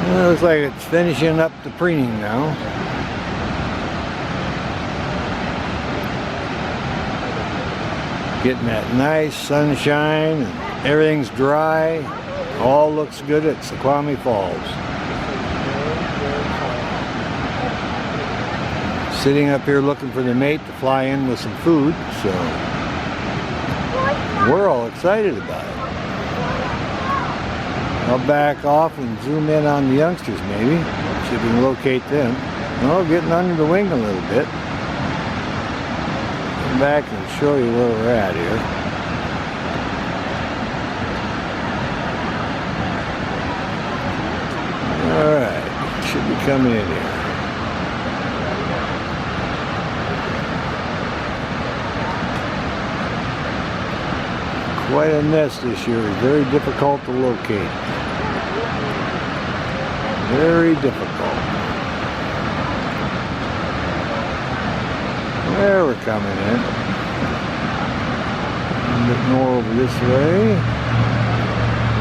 Well, looks like it's finishing up the preening now. Getting that nice sunshine and everything's dry. All looks good at Snoqualmie Falls. Sitting up here looking for the mate to fly in with some food, so we're all excited about it. I'll back off and zoom in on the youngsters maybe. See if we can locate them. Oh, getting under the wing a little bit. Come back and show you where we're at here. Alright, should be coming in here. Quite a nest this year. Very difficult to locate. Very difficult. There we're coming in. A bit more over this way.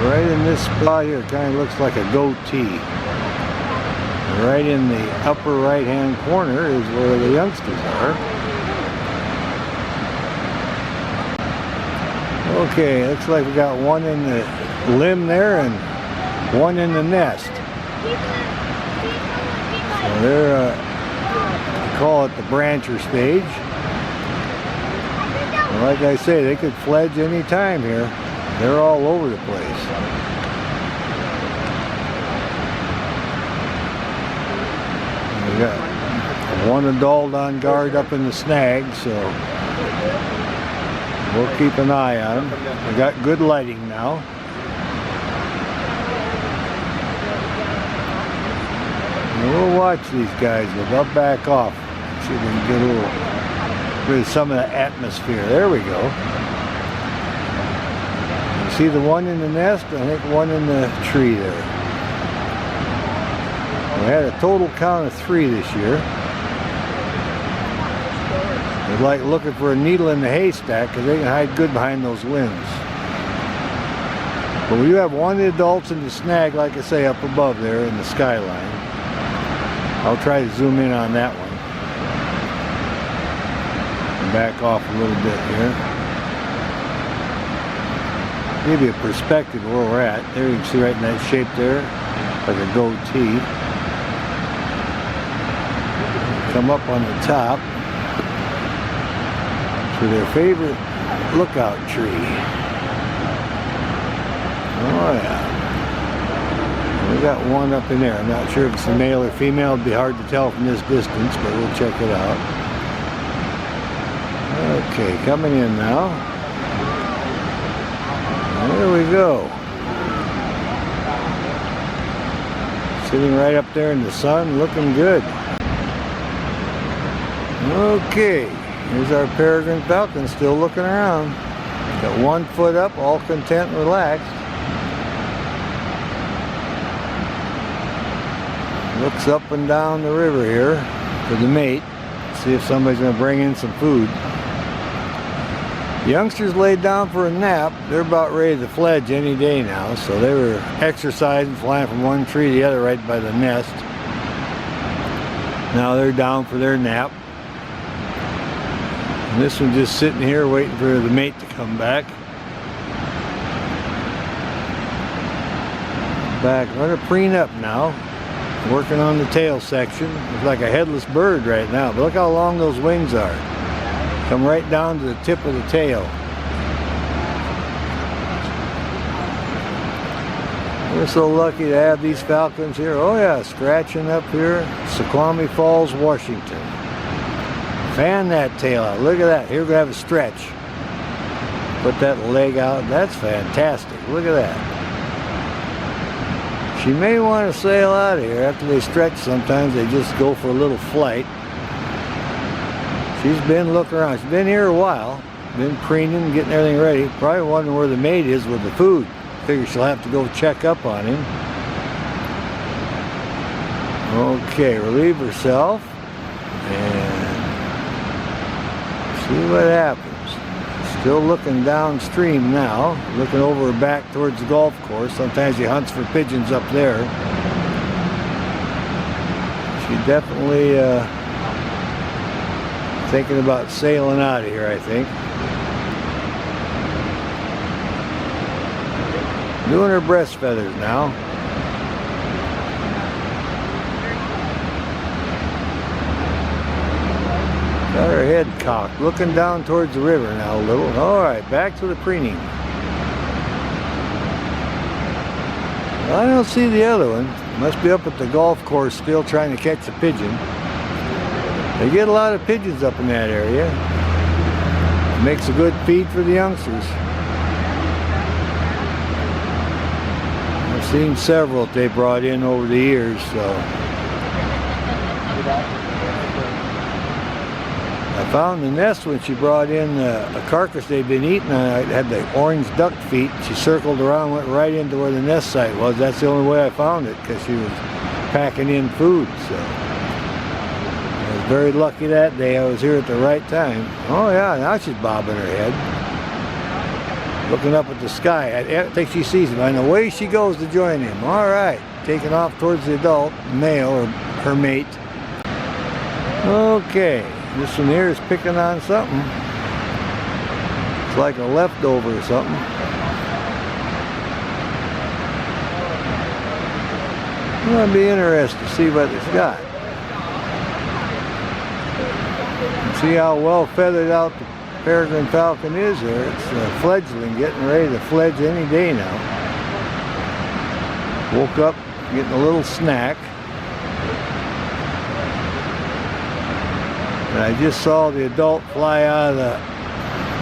Right in this spot here, it kind of looks like a goatee. Right in the upper right hand corner is where the youngsters are. Okay, looks like we got one in the limb there and one in the nest. So they're, call it the brancher stage. And like I say, they could fledge any time here. They're all over the place. We got one adult on guard up in the snag, so we'll keep an eye on them. We got good lighting now. And we'll watch these guys. We'll back off. See if we can get a little rid of some of the atmosphere. There we go. You see the one in the nest? I think one in the tree there. We had a total count of 3 this year. It's like looking for a needle in the haystack because they can hide good behind those limbs. But we do have one of the adults in the snag, like I say, up above there in the skyline. I'll try to zoom in on that one. And back off a little bit here. Give you a perspective of where we're at. There you can see right in that shape there, like a goatee. Come up on the top to their favorite lookout tree. Oh yeah. We got one up in there. I'm not sure if it's a male or female. It'd be hard to tell from this distance, but we'll check it out. Okay, coming in now. There we go. Sitting right up there in the sun, looking good. Okay, here's our peregrine falcon still looking around. Got 1 foot up, all content and relaxed. Looks up and down the river here for the mate. See if somebody's going to bring in some food. The youngsters laid down for a nap. They're about ready to fledge any day now. So they were exercising, flying from one tree to the other right by the nest. Now they're down for their nap. And this one's just sitting here waiting for the mate to come back. Back, we're going to preen up now. Working on the tail section. It's like a headless bird right now, but look how long those wings are. Come right down to the tip of the tail. We're so lucky to have these falcons here. Oh yeah, scratching up here, Snoqualmie Falls, Washington. Fan that tail out. Look at that. Here we have a stretch. Put that leg out. That's fantastic. Look at that. She may want to sail out of here. After they stretch, sometimes they just go for a little flight. She's been looking around. She's been here a while. Been preening, getting everything ready. Probably wondering where the mate is with the food. Figure she'll have to go check up on him. Okay, relieve herself. And see what happens. Still looking downstream now, looking over her back towards the golf course. Sometimes he hunts for pigeons up there. She's definitely thinking about sailing out of here, I think. Doing her breast feathers now. Got her head cocked, looking down towards the river now a little. Alright, back to the preening. Well, I don't see the other one. Must be up at the golf course still trying to catch a pigeon. They get a lot of pigeons up in that area. It makes a good feed for the youngsters. I've seen several that they brought in over the years, so. I found the nest when she brought in a carcass they'd been eating. It had the orange duck feet. She circled around, went right into where the nest site was. That's the only way I found it, because she was packing in food. So I was very lucky that day. I was here at the right time. Oh yeah, now she's bobbing her head, looking up at the sky. I think she sees him, and away she goes to join him. All right, taking off towards the adult male, or her mate. Okay. This one here is picking on something. It's like a leftover or something. Well, I'd be interested to see what it's got. And see how well feathered out the peregrine falcon is there. It's a fledgling getting ready to fledge any day now. Woke up getting a little snack. And I just saw the adult fly out of the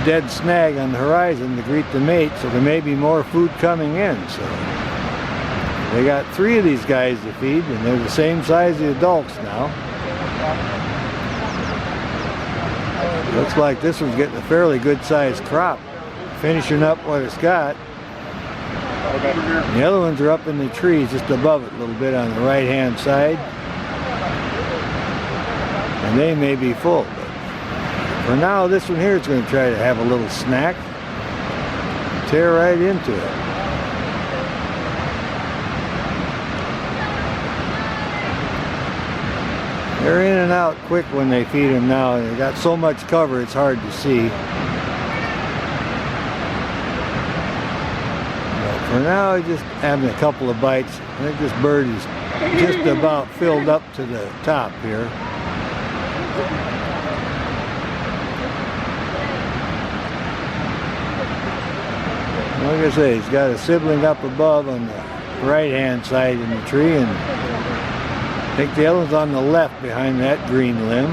dead snag on the horizon to greet the mate, so there may be more food coming in. So they got 3 of these guys to feed, and they're the same size as the adults now. Looks like this one's getting a fairly good sized crop, finishing up what it's got. And the other ones are up in the trees just above it a little bit on the right hand side. And they may be full, but for now this one here is going to try to have a little snack. Tear right into it. They're in and out quick when they feed them now, and they got so much cover it's hard to see. But for now, just having a couple of bites. I think this bird is just about filled up to the top here. Like I say, he's got a sibling up above on the right hand side in the tree, and I think the other one's on the left behind that green limb.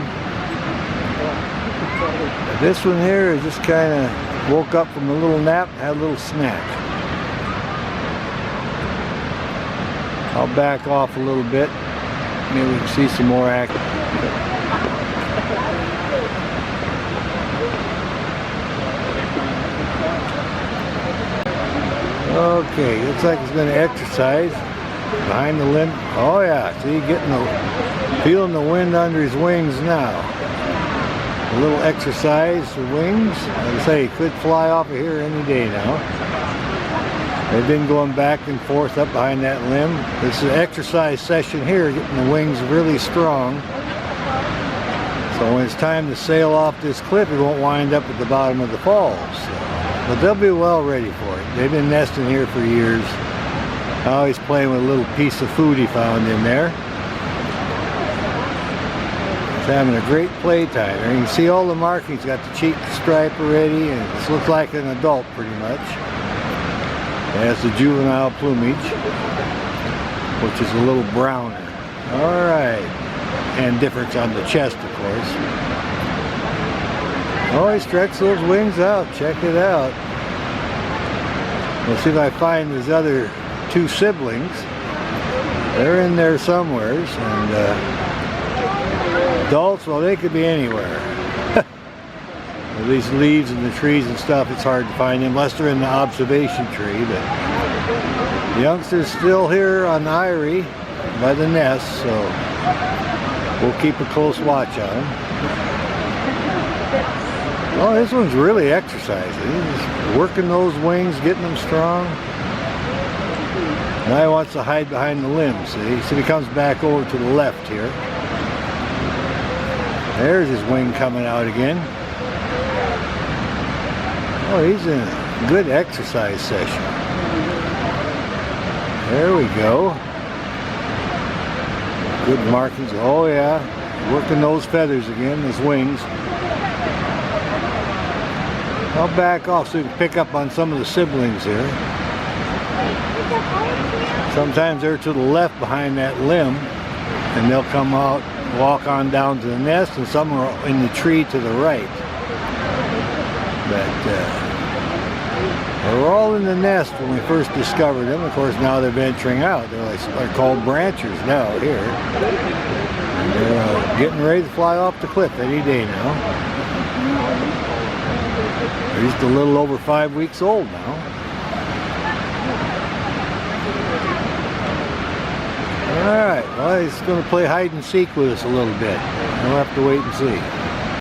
But this one here is just kind of woke up from a little nap, had a little snack. I'll back off a little bit. Maybe we can see some more action. Okay, looks like he's going to exercise behind the limb. Oh yeah, see, feeling the wind under his wings now. A little exercise, the wings. Like I say, he could fly off of here any day now. They've been going back and forth up behind that limb. This is an exercise session here, getting the wings really strong. So when it's time to sail off this cliff, he won't wind up at the bottom of the falls. But they'll be well ready for it. They've been nesting here for years. Now he's playing with a little piece of food he found in there. He's having a great playtime. And you can see all the markings. Got the cheek stripe already, and this looks like an adult pretty much. It has the juvenile plumage, which is a little browner. All right. And difference on the chest, of course. Oh, he stretched those wings out. Check it out. We'll see if I find his other 2 siblings. They're in there somewheres. And adults, well, they could be anywhere. With these leaves and the trees and stuff, it's hard to find them unless they're in the observation tree. But the youngster's still here on the eyrie by the nest, so we'll keep a close watch on him. Oh, this one's really exercising. He's working those wings, getting them strong. Now he wants to hide behind the limbs, see? So he comes back over to the left here. There's his wing coming out again. Oh, he's in a good exercise session. There we go. Good markings. Oh yeah, working those feathers again, his wings. I'll back off so you can pick up on some of the siblings here. Sometimes they're to the left behind that limb, and they'll come out, walk on down to the nest, and some are in the tree to the right. But they were all in the nest when we first discovered them. Of course, now they're venturing out. They're called branchers now here. And they're getting ready to fly off the cliff any day now. They're just a little over 5 weeks old now. Alright, well, he's going to play hide and seek with us a little bit. We'll have to wait and see.